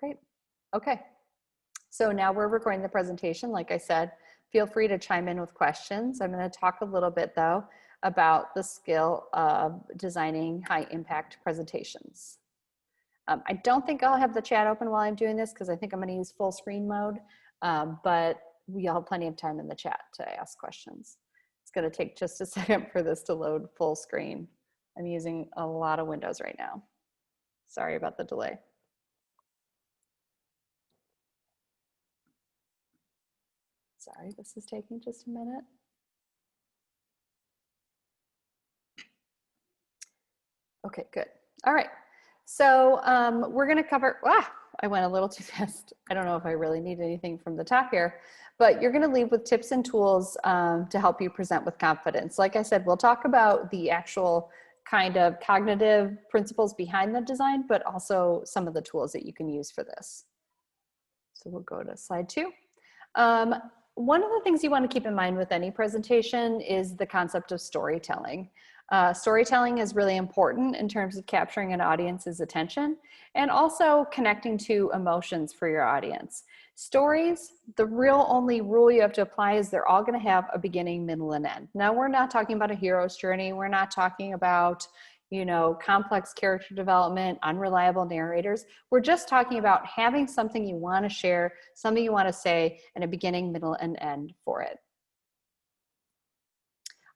Great. Okay. So now we're recording the presentation. Like I said, feel free to chime in with questions. I'm going to talk a little bit though about the skill of designing high impact presentations. I don't think I'll have the chat open while I'm doing this because I think I'm going to use full screen mode, but we'll have plenty of time in the chat to ask questions. It's going to take just a second for this to load full screen. I'm using a lot of windows right now. Sorry about the delay. Sorry, this is taking just a minute. Okay, good. All right. So we're going to cover, I went a little too fast. I don't know if I really need anything from the top here, but you're going to leave with tips and tools to help you present with confidence. Like I said, we'll talk about the actual kind of cognitive principles behind the design, but also some of the tools that you can use for this. So we'll go to slide 2. One of the things you want to keep in mind with any presentation is the concept of storytelling. Storytelling is really important in terms of capturing an audience's attention and also connecting to emotions for your audience. Stories, the real only rule you have to apply is they're all going to have a beginning, middle, and end. Now, we're not talking about a hero's journey. We're not talking about, you know, complex character development, unreliable narrators. We're just talking about having something you want to share, something you want to say, and a beginning, middle, and end for it.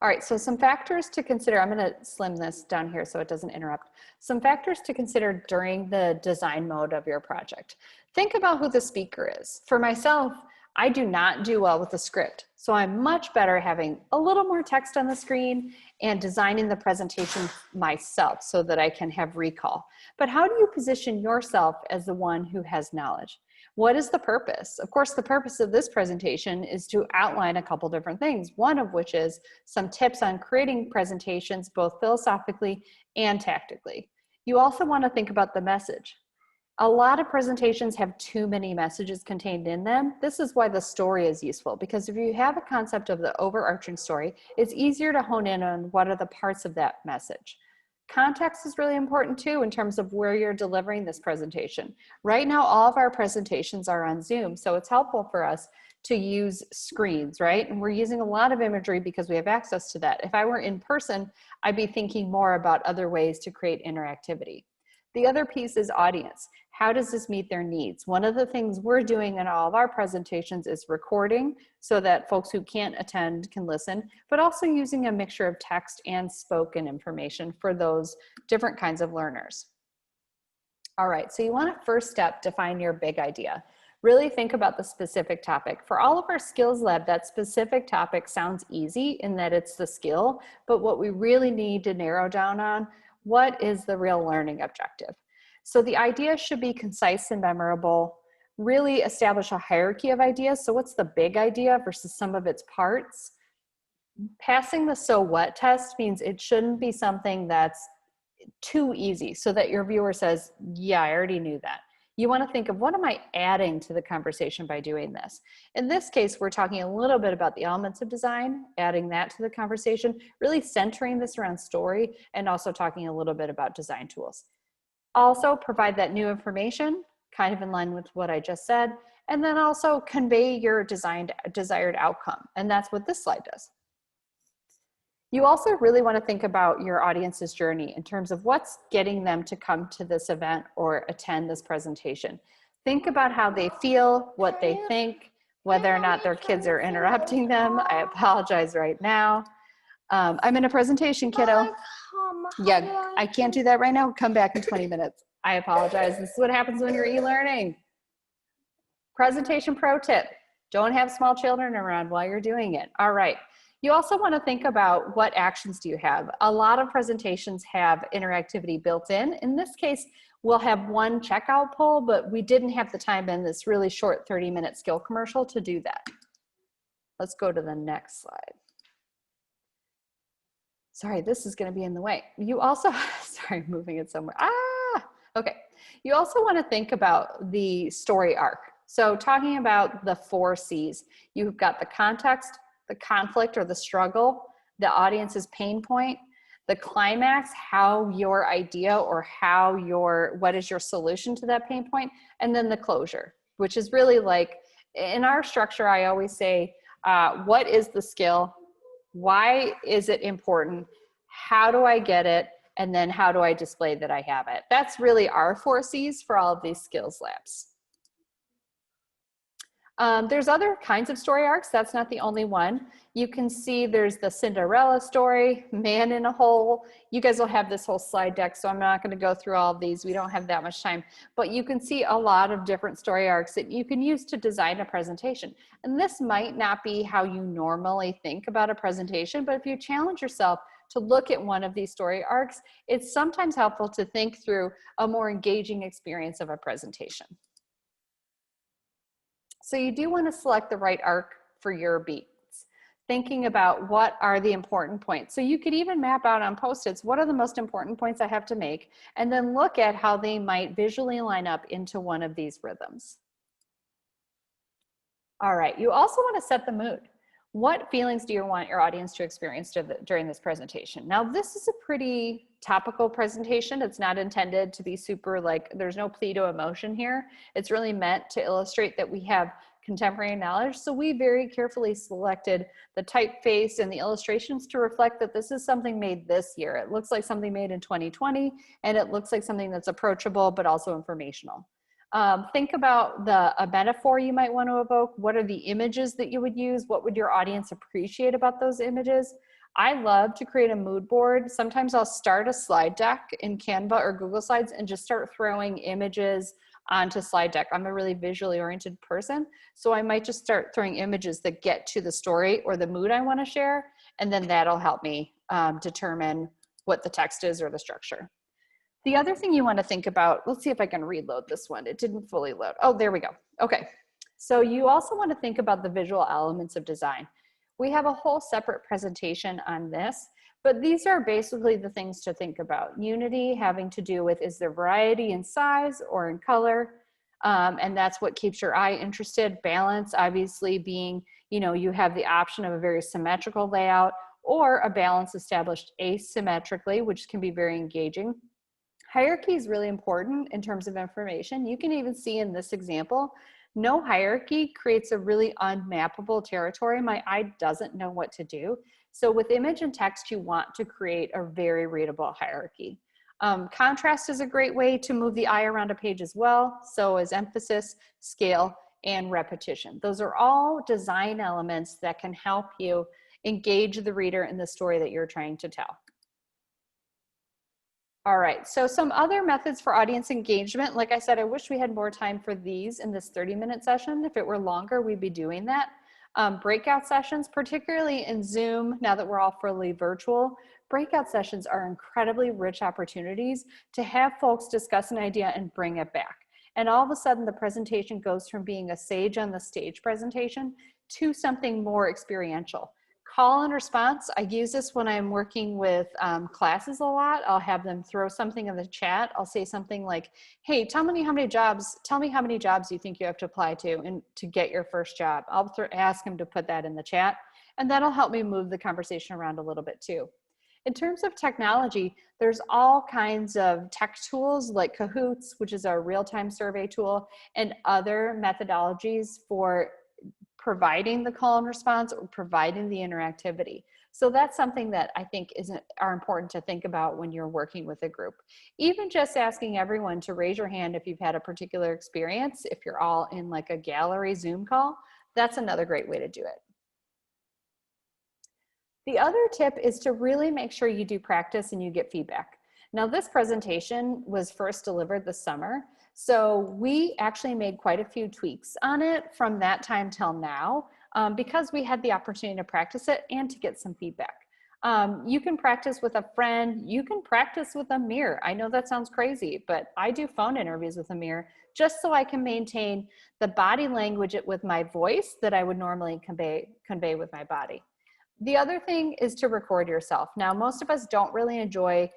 All right, so some factors to consider. I'm going to slim this down here so it doesn't interrupt. Some factors to consider during the design mode of your project. Think about who the speaker is. For myself, I do not do well with the script, so I'm much better having a little more text on the screen and designing the presentation myself so that I can have recall. But how do you position yourself as the one who has knowledge? What is the purpose? Of course, the purpose of this presentation is to outline a couple different things, one of which is some tips on creating presentations, both philosophically and tactically. You also want to think about the message. A lot of presentations have too many messages contained in them. This is why the story is useful, because if you have a concept of the overarching story, it's easier to hone in on what are the parts of that message. Context is really important too in terms of where you're delivering this presentation. Right now, all of our presentations are on Zoom, so it's helpful for us to use screens, right? And we're using a lot of imagery because we have access to that. If I were in person, I'd be thinking more about other ways to create interactivity. The other piece is audience. How does this meet their needs? One of the things we're doing in all of our presentations is recording so that folks who can't attend can listen, but also using a mixture of text and spoken information for those different kinds of learners. All right, so you want to first step define your big idea. Really think about the specific topic. For all of our skills lab, that specific topic sounds easy in that it's the skill, but what we really need to narrow down on, what is the real learning objective? So the idea should be concise and memorable, really establish a hierarchy of ideas. So what's the big idea versus some of its parts? Passing the so what test means it shouldn't be something that's too easy so that your viewer says, yeah, I already knew that. You want to think of what am I adding to the conversation by doing this? In this case, we're talking a little bit about the elements of design, adding that to the conversation, really centering this around story, and also talking a little bit about design tools. Also provide that new information, kind of in line with what I just said, and then also convey your desired outcome. And that's what this slide does. You also really want to think about your audience's journey in terms of what's getting them to come to this event or attend this presentation. Think about how they feel, what they think, whether or not their kids are interrupting them. I apologize right now. I'm in a presentation, kiddo. Yeah, I can't do that right now. Come back in 20 minutes. I apologize. This is what happens when you're e-learning. Presentation pro tip. Don't have small children around while you're doing it. All right. You also want to think about what actions do you have. A lot of presentations have interactivity built in. In this case, we'll have one checkout poll, but we didn't have the time in this really short 30-minute skill commercial to do that. Let's go to the next slide. Sorry, this is going to be in the way. You also, sorry, moving it somewhere. Okay. You also want to think about the story arc. So talking about the 4 C's, you've got the context, the conflict or the struggle, the audience's pain point, the climax, how your idea or how what is your solution to that pain point, and then the closure, which is really like, in our structure, I always say, what is the skill? Why is it important? How do I get it? And then how do I display that I have it? That's really our 4Cs for all of these skills labs. There's other kinds of story arcs. That's not the only one. You can see there's the Cinderella story, Man in a Hole. You guys will have this whole slide deck, so I'm not going to go through all of these. We don't have that much time. But you can see a lot of different story arcs that you can use to design a presentation. And this might not be how you normally think about a presentation, but if you challenge yourself to look at one of these story arcs, it's sometimes helpful to think through a more engaging experience of a presentation. So you do want to select the right arc for your beats, thinking about what are the important points. So you could even map out on Post-its, what are the most important points I have to make, and then look at how they might visually line up into one of these rhythms. All right, you also want to set the mood. What feelings do you want your audience to experience during this presentation? Now, this is a pretty topical presentation. It's not intended to be super like, there's no plea to emotion here. It's really meant to illustrate that we have contemporary knowledge. So we very carefully selected the typeface and the illustrations to reflect that this is something made this year. It looks like something made in 2020, and it looks like something that's approachable, but also informational. Think about a metaphor you might want to evoke. What are the images that you would use? What would your audience appreciate about those images? I love to create a mood board. Sometimes I'll start a slide deck in Canva or Google Slides and just start throwing images onto slide deck. I'm a really visually oriented person, so I might just start throwing images that get to the story or the mood I want to share, and then that'll help me determine what the text is or the structure. The other thing you want to think about, let's see if I can reload this one. It didn't fully load. Oh, there we go. Okay. So you also want to think about the visual elements of design. We have a whole separate presentation on this, but these are basically the things to think about. Unity having to do with, is there variety in size or in color? And that's what keeps your eye interested. Balance, obviously being, you have the option of a very symmetrical layout or a balance established asymmetrically, which can be very engaging. Hierarchy is really important in terms of information. You can even see in this example, no hierarchy creates a really unmappable territory. My eye doesn't know what to do. So with image and text, you want to create a very readable hierarchy. Contrast is a great way to move the eye around a page as well. So is emphasis, scale, and repetition. Those are all design elements that can help you engage the reader in the story that you're trying to tell. All right, so some other methods for audience engagement. Like I said, I wish we had more time for these in this 30-minute session. If it were longer, we'd be doing that. Breakout sessions, particularly in Zoom, now that we're all fully virtual, breakout sessions are incredibly rich opportunities to have folks discuss an idea and bring it back. And all of a sudden, the presentation goes from being a sage on the stage presentation to something more experiential. Call and response, I use this when I'm working with classes a lot. I'll have them throw something in the chat. I'll say something like, hey, tell me how many jobs you think you have to apply to and to get your first job. I'll ask them to put that in the chat, and that'll help me move the conversation around a little bit too. In terms of technology, there's all kinds of tech tools like Kahoots, which is our real-time survey tool, and other methodologies for providing the call and response or providing the interactivity. So that's something that I think are important to think about when you're working with a group. Even just asking everyone to raise your hand if you've had a particular experience, if you're all in like a gallery Zoom call, that's another great way to do it. The other tip is to really make sure you do practice and you get feedback. Now, this presentation was first delivered this summer, so we actually made quite a few tweaks on it from that time till now because we had the opportunity to practice it and to get some feedback. You can practice with a friend, you can practice with a mirror. I know that sounds crazy, but I do phone interviews with a mirror just so I can maintain the body language with my voice that I would normally convey with my body. The other thing is to record yourself. Now, most of us don't really enjoy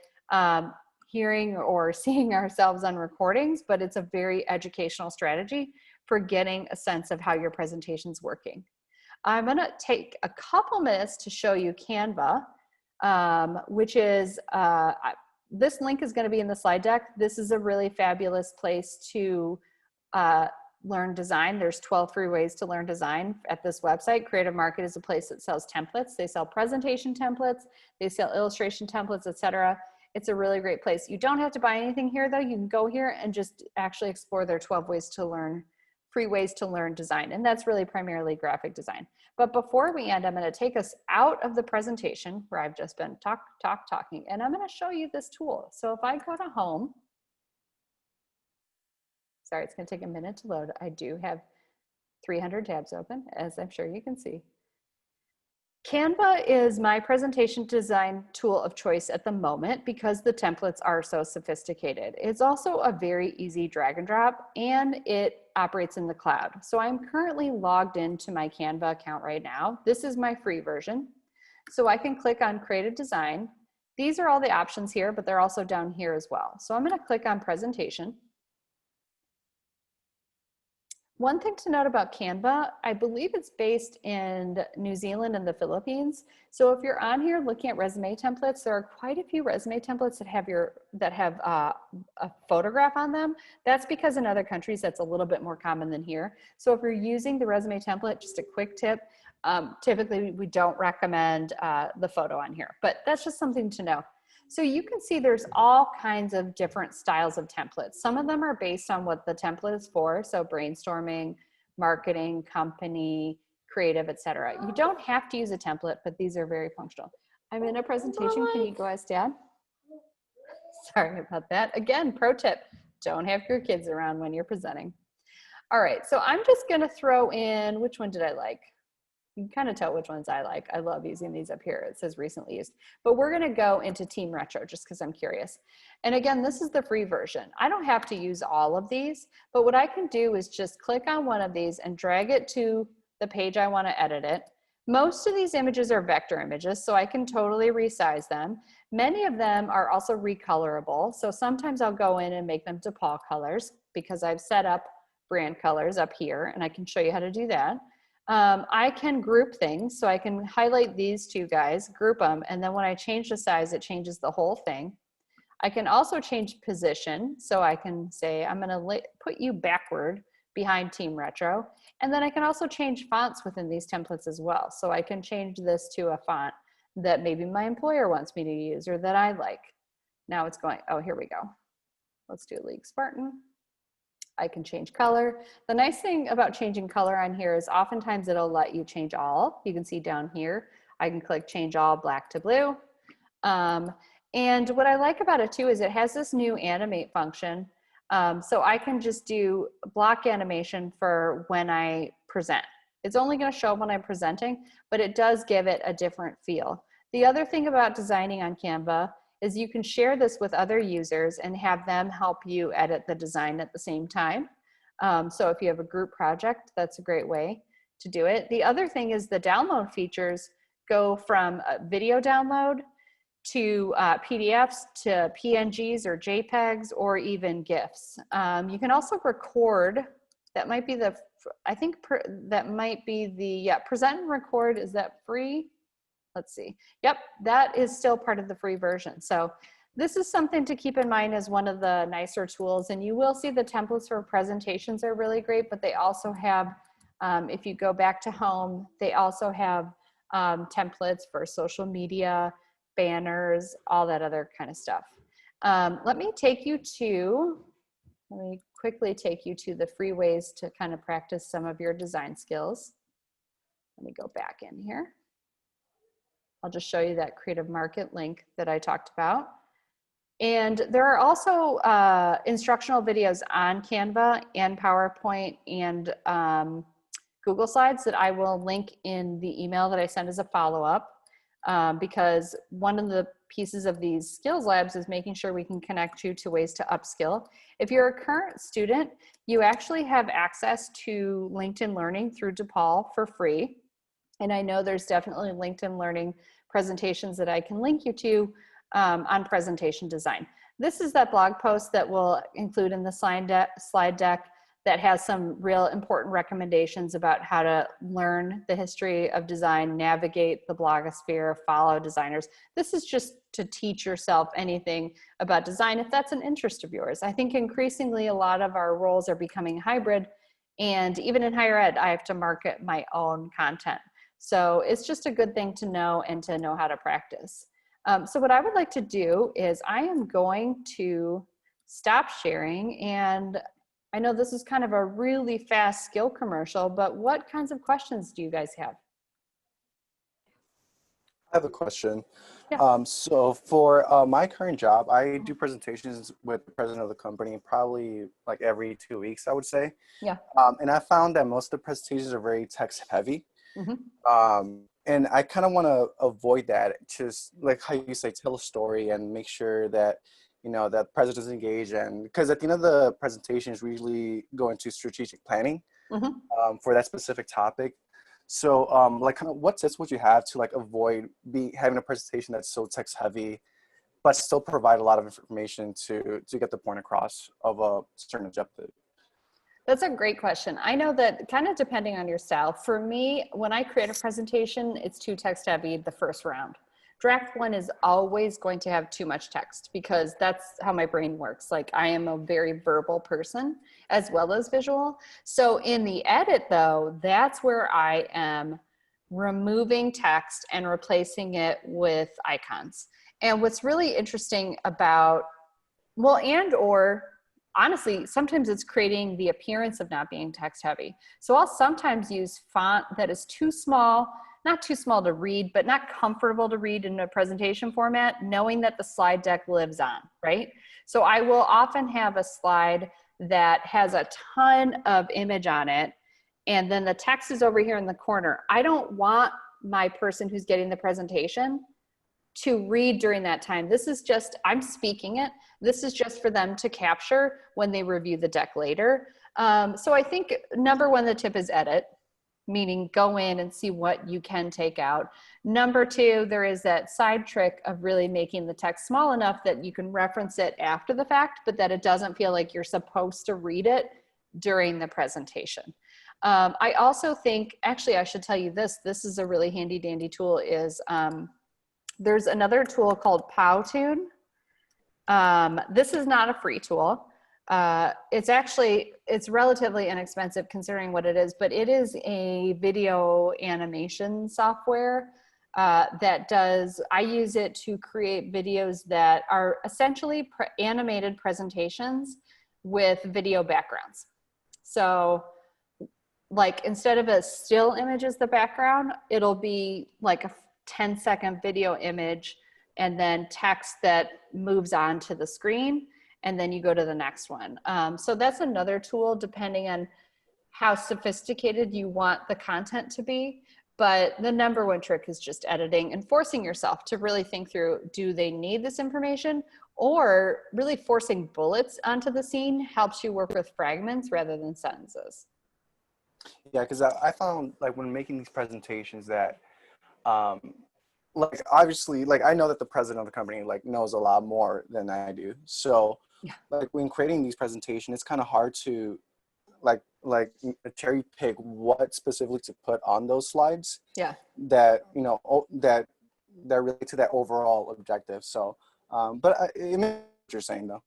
hearing or seeing ourselves on recordings, but it's a very educational strategy for getting a sense of how your presentation's working. I'm gonna take a couple minutes to show you Canva. which is, this link is going to be in the slide deck. This is a really fabulous place to learn design. There's 12 free ways to learn design at this website. Creative Market is a place that sells templates. They sell presentation templates, they sell illustration templates, etc. It's a really great place. You don't have to buy anything here though. You can go here and just actually explore their 12 ways to learn, free ways to learn design. And that's really primarily graphic design. But before we end, I'm going to take us out of the presentation where I've just been talking, and I'm going to show you this tool. So if I go to home, sorry, it's going to take a minute to load. I do have 300 tabs open, as I'm sure you can see. Canva is my presentation design tool of choice at the moment because the templates are so sophisticated. It's also a very easy drag and drop, and it operates in the cloud. So I'm currently logged into my Canva account right now. This is my free version. So I can click on Creative Design. These are all the options here, but they're also down here as well. So I'm going to click on Presentation. One thing to note about Canva, I believe it's based in New Zealand and the Philippines. So if you're on here looking at resume templates, there are quite a few resume templates that have a photograph on them. That's because in other countries that's a little bit more common than here. So if you're using the resume template, just a quick tip, typically we don't recommend the photo on here, but that's just something to know. So you can see there's all kinds of different styles of templates. Some of them are based on what the template is for. So brainstorming, marketing, company, creative, etc. You don't have to use a template, but these are very functional. I'm in a presentation. Can you go ask Dad? Sorry about that. Again, pro tip, don't have your kids around when you're presenting. All right, so I'm just gonna throw in, which one did I like? You can kind of tell which ones I like. I love using these up here. It says recently used, but we're going to go into Team Retro just because I'm curious. And again, this is the free version. I don't have to use all of these, but what I can do is just click on one of these and drag it to the page I want to edit it. Most of these images are vector images, so I can totally resize them. Many of them are also recolorable. So sometimes I'll go in and make them DePaul colors because I've set up brand colors up here, and I can show you how to do that. I can group things, so I can highlight these two guys, group them, and then when I change the size, it changes the whole thing. I can also change position, so I can say, I'm gonna put you backward behind Team Retro, and then I can also change fonts within these templates as well. So I can change this to a font that maybe my employer wants me to use or that I like. Now it's going, oh, here we go. Let's do League Spartan. I can change color. The nice thing about changing color on here is oftentimes it'll let you change all. You can see down here, I can click change all black to blue. And what I like about it too is it has this new animate function. So I can just do block animation for when I present. It's only going to show up when I'm presenting, but it does give it a different feel. The other thing about designing on Canva is you can share this with other users and have them help you edit the design at the same time. So if you have a group project, that's a great way to do it. The other thing is the download features go from video download to PDFs to PNGs or JPEGs or even GIFs. You can also record. That might be the, I think that might be the, yeah, present and record, is that free? Let's see. Yep, that is still part of the free version. So this is something to keep in mind as one of the nicer tools. And you will see the templates for presentations are really great, but they also have, if you go back to home, they also have templates for social media, banners, all that other kind of stuff. Let me quickly take you to the free ways to kind of practice some of your design skills. Let me go back in here. I'll just show you that Creative Market link that I talked about. And there are also instructional videos on Canva and PowerPoint and Google Slides that I will link in the email that I send as a follow-up, because one of the pieces of these skills labs is making sure we can connect you to ways to upskill. If you're a current student, you actually have access to LinkedIn Learning through DePaul for free. And I know there's definitely LinkedIn Learning presentations that I can link you to on presentation design. This is that blog post that we'll include in the slide deck that has some real important recommendations about how to learn the history of design, navigate the blogosphere, follow designers. This is just to teach yourself anything about design if that's an interest of yours. I think increasingly a lot of our roles are becoming hybrid, and even in higher ed, I have to market my own content. So it's just a good thing to know and to know how to practice. So what I would like to do is I am going to stop sharing, and I know this is kind of a really fast skill commercial, but what kinds of questions do you guys have? I have a question. Yeah. So for my current job, I do presentations with the president of the company probably like every 2 weeks, I would say. Yeah. And I found that most of the presentations are very text heavy. Mm-hmm. And I kind of want to avoid that, just like how you say, tell a story and make sure that, that president is engaged. And because at the end of the presentations, we usually go into strategic planning Mm-hmm. for that specific topic. So like kind of what tips would you have to like avoid having a presentation that's so text heavy, but still provide a lot of information to get the point across of a certain objective? That's a great question. I know that kind of depending on your style, for me, when I create a presentation, it's too text heavy the first round. Draft one is always going to have too much text because that's how my brain works. Like I am a very verbal person as well as visual. So in the edit though, that's where I am removing text and replacing it with icons. And what's really interesting about, well, and or honestly, sometimes it's creating the appearance of not being text heavy. So I'll sometimes use font that is too small, not too small to read, but not comfortable to read in a presentation format, knowing that the slide deck lives on, right? So I will often have a slide that has a ton of image on it, and then the text is over here in the corner. I don't want my person who's getting the presentation to read during that time. This is just, I'm speaking it. This is just for them to capture when they review the deck later. So I think number one, the tip is edit, meaning go in and see what you can take out. Number two, there is that side trick of really making the text small enough that you can reference it after the fact, but that it doesn't feel like you're supposed to read it during the presentation. I also think, actually I should tell you this is a really handy dandy tool is, there's another tool called Powtoon. This is not a free tool. It's relatively inexpensive considering what it is, but it is a video animation software that does, I use it to create videos that are essentially animated presentations with video backgrounds. So like instead of a still image as the background, it'll be like a 10-second video image and then text that moves on to the screen, and then you go to the next one. So that's another tool depending on how sophisticated you want the content to be. But the number one trick is just editing and forcing yourself to really think through, do they need this information? Or really forcing bullets onto the scene helps you work with fragments rather than sentences. Yeah, because I found like when making these presentations that like obviously like I know that the president of the company like knows a lot more than I do. So Yeah. like when creating these presentations, it's kind of hard to like cherry pick what specifically to put on those slides. Yeah. That that relate to that overall objective. So but it makes what you're saying though.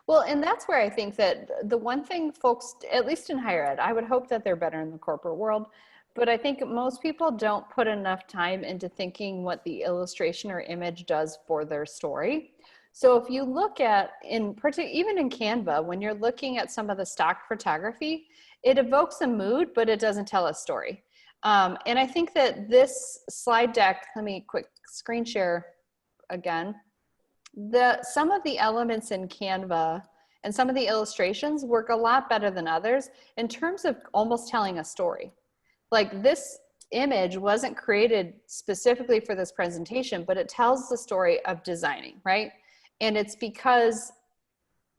Well, and that's where I think that the one thing folks, at least in higher ed, I would hope that they're better in the corporate world, but I think most people don't put enough time into thinking what the illustration or image does for their story. So if you look at, even in Canva, when you're looking at some of the stock photography, it evokes a mood, but it doesn't tell a story. And I think that this slide deck, let me quick screen share again. Some of the elements in Canva and some of the illustrations work a lot better than others in terms of almost telling a story. Like this image wasn't created specifically for this presentation, but it tells the story of designing, right? And it's because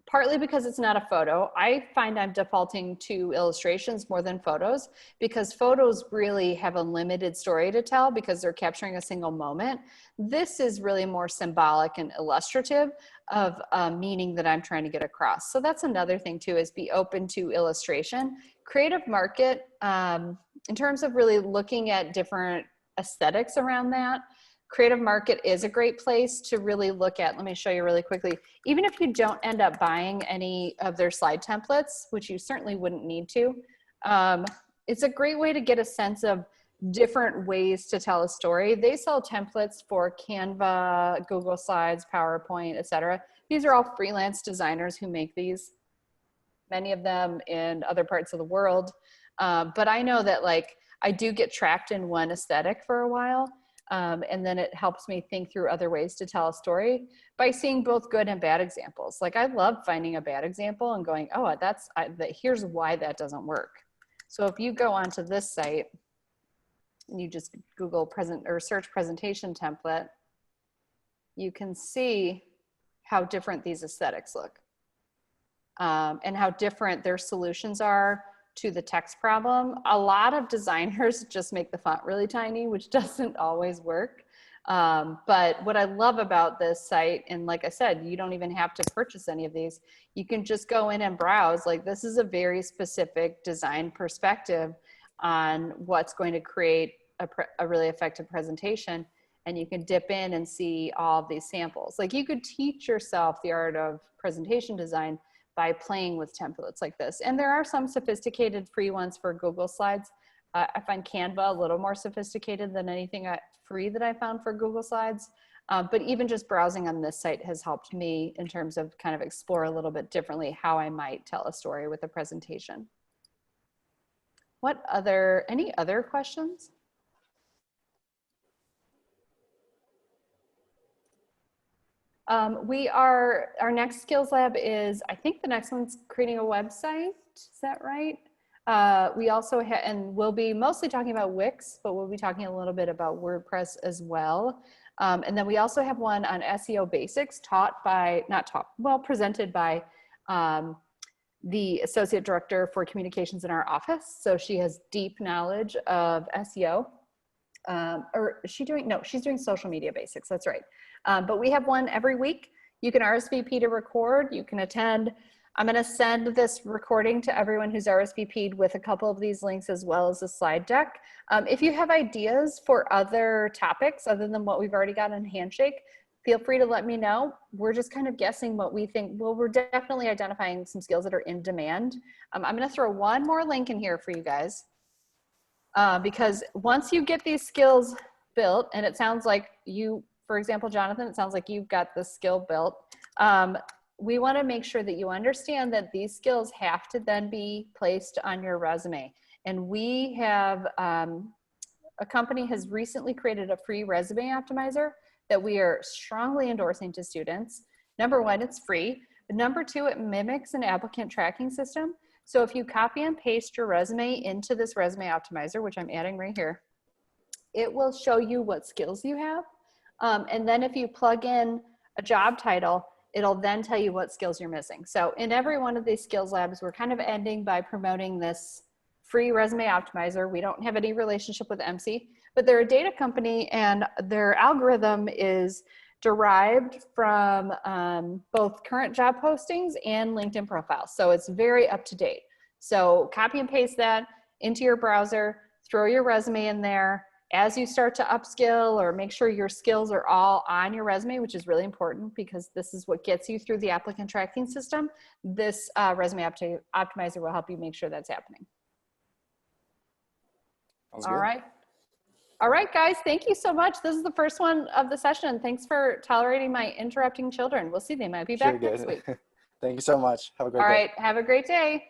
partly because it's not a photo. I find I'm defaulting to illustrations more than photos because photos really have a limited story to tell because they're capturing a single moment. This is really more symbolic and illustrative of a meaning that I'm trying to get across. So that's another thing too, is be open to illustration. Creative Market, in terms of really looking at different aesthetics around that, Creative Market is a great place to really look at. Let me show you really quickly. Even if you don't end up buying any of their slide templates, which you certainly wouldn't need to, it's a great way to get a sense of different ways to tell a story. They sell templates for Canva, Google Slides, PowerPoint, etc. These are all freelance designers who make these, many of them in other parts of the world. But I know that like I do get trapped in one aesthetic for a while. And then it helps me think through other ways to tell a story by seeing both good and bad examples. Like I love finding a bad example and going, oh, here's why that doesn't work. So if you go onto this site and you just Google search presentation template, you can see how different these aesthetics look and how different their solutions are to the text problem. A lot of designers just make the font really tiny, which doesn't always work. But what I love about this site, and like I said, you don't even have to purchase any of these. You can just go in and browse. Like this is a very specific design perspective on what's going to create a really effective presentation. And you can dip in and see all of these samples. Like you could teach yourself the art of presentation design by playing with templates like this. And there are some sophisticated free ones for Google Slides. I find Canva a little more sophisticated than anything free that I found for Google Slides. But even just browsing on this site has helped me in terms of kind of explore a little bit differently how I might tell a story with a presentation. Any other questions? Our next skills lab is, I think the next one's creating a website. Is that right? We also and we'll be mostly talking about Wix, but we'll be talking a little bit about WordPress as well. And then we also have one on SEO basics presented by the Associate Director for Communications in our office. So she has deep knowledge of SEO. She's doing social media basics, that's right. But we have one every week. You can RSVP to record, you can attend. I'm gonna send this recording to everyone who's RSVP'd with a couple of these links as well as a slide deck. If you have ideas for other topics other than what we've already got in Handshake, feel free to let me know. We're just kind of guessing what we think. Well, we're definitely identifying some skills that are in demand. I'm gonna throw one more link in here for you guys. Because once you get these skills built, and it sounds like you, for example, Jonathan, it sounds like you've got the skill built. We want to make sure that you understand that these skills have to then be placed on your resume. And we have, a company has recently created a free resume optimizer that we are strongly endorsing to students. Number one, it's free. But number two, it mimics an applicant tracking system. So if you copy and paste your resume into this resume optimizer, which I'm adding right here, it will show you what skills you have. And then if you plug in a job title, it'll then tell you what skills you're missing. So in every one of these skills labs, we're kind of ending by promoting this free resume optimizer. We don't have any relationship with MC, but they're a data company and their algorithm is derived from both current job postings and LinkedIn profiles. So it's very up to date. So copy and paste that into your browser, throw your resume in there. As you start to upskill or make sure your skills are all on your resume, which is really important because this is what gets you through the applicant tracking system, this resume optimizer will help you make sure that's happening. Sounds All good. right. All right, guys, thank you so much. This is the first one of the session. Thanks for tolerating my interrupting children. We'll see, they might be back next week. Thank you so much. Have a great day. All right, have a great day.